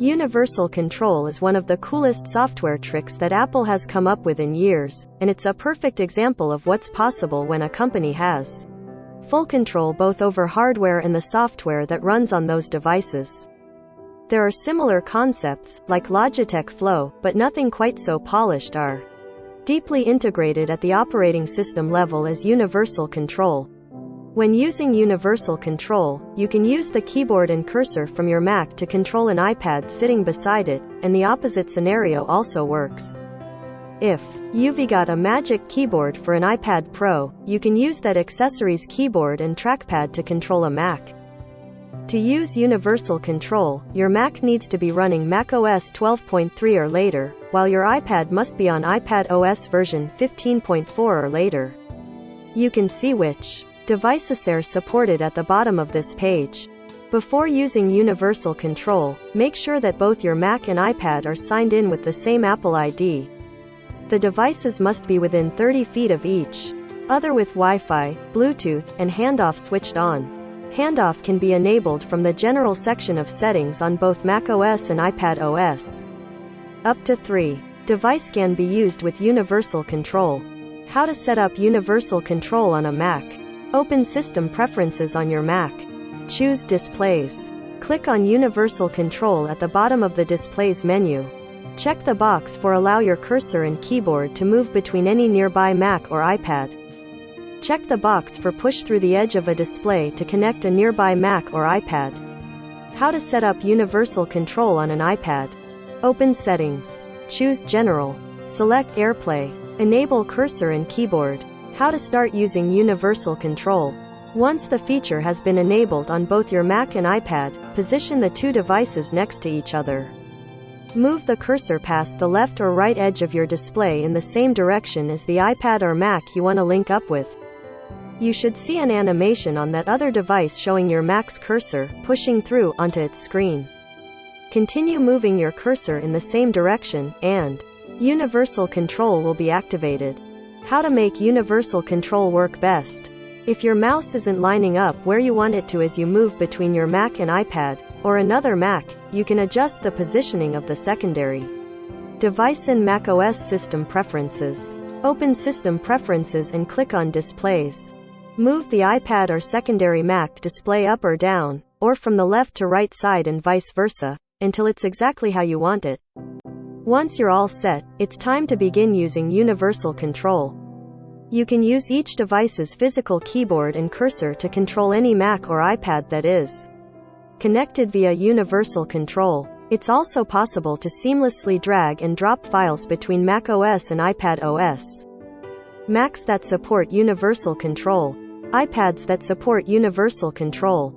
Universal Control is one of the coolest software tricks that Apple has come up with in years, and it's a perfect example of what's possible when a company has full control both over hardware and the software that runs on those devices. There are similar concepts, like Logitech Flow, but nothing quite so polished, are deeply integrated at the operating system level as Universal Control. When using Universal Control, you can use the keyboard and cursor from your Mac to control an iPad sitting beside it, and the opposite scenario also works. If you've got a Magic Keyboard for an iPad Pro, you can use that accessory's keyboard and trackpad to control a Mac. To use Universal Control, your Mac needs to be running macOS 12.3 or later, while your iPad must be on iPad OS version 15.4 or later. You can see which devices are supported at the bottom of this page. Before using Universal Control, make sure that both your Mac and iPad are signed in with the same Apple ID. The devices must be within 30 feet of each other with Wi-Fi, Bluetooth, and handoff switched on. Handoff can be enabled from the General section of settings on both macOS and iPad OS. Up to 3 devices can be used with Universal Control. How to set up Universal Control on a Mac. Open System Preferences on your Mac. Choose Displays. Click on Universal Control at the bottom of the Displays menu. Check the box for Allow your cursor and keyboard to move between any nearby Mac or iPad. Check the box for Push through the edge of a display to connect a nearby Mac or iPad. How to set up Universal Control on an iPad. Open Settings. Choose General. Select AirPlay. Enable cursor and keyboard. How to start using Universal Control. Once the feature has been enabled on both your Mac and iPad, position the two devices next to each other. Move the cursor past the left or right edge of your display in the same direction as the iPad or Mac you want to link up with. You should see an animation on that other device showing your Mac's cursor pushing through onto its screen. Continue moving your cursor in the same direction, and Universal Control will be activated. How to make Universal Control work best. If your mouse isn't lining up where you want it to as you move between your Mac and iPad, or another Mac, you can adjust the positioning of the secondary device in macOS System Preferences. Open System Preferences and click on Displays. Move the iPad or secondary Mac display up or down, or from the left to right side and vice versa, until it's exactly how you want it. Once you're all set, it's time to begin using Universal Control. You can use each device's physical keyboard and cursor to control any Mac or iPad that is connected via Universal Control. It's also possible to seamlessly drag and drop files between macOS and iPad OS. Macs that support Universal Control. iPads that support Universal Control.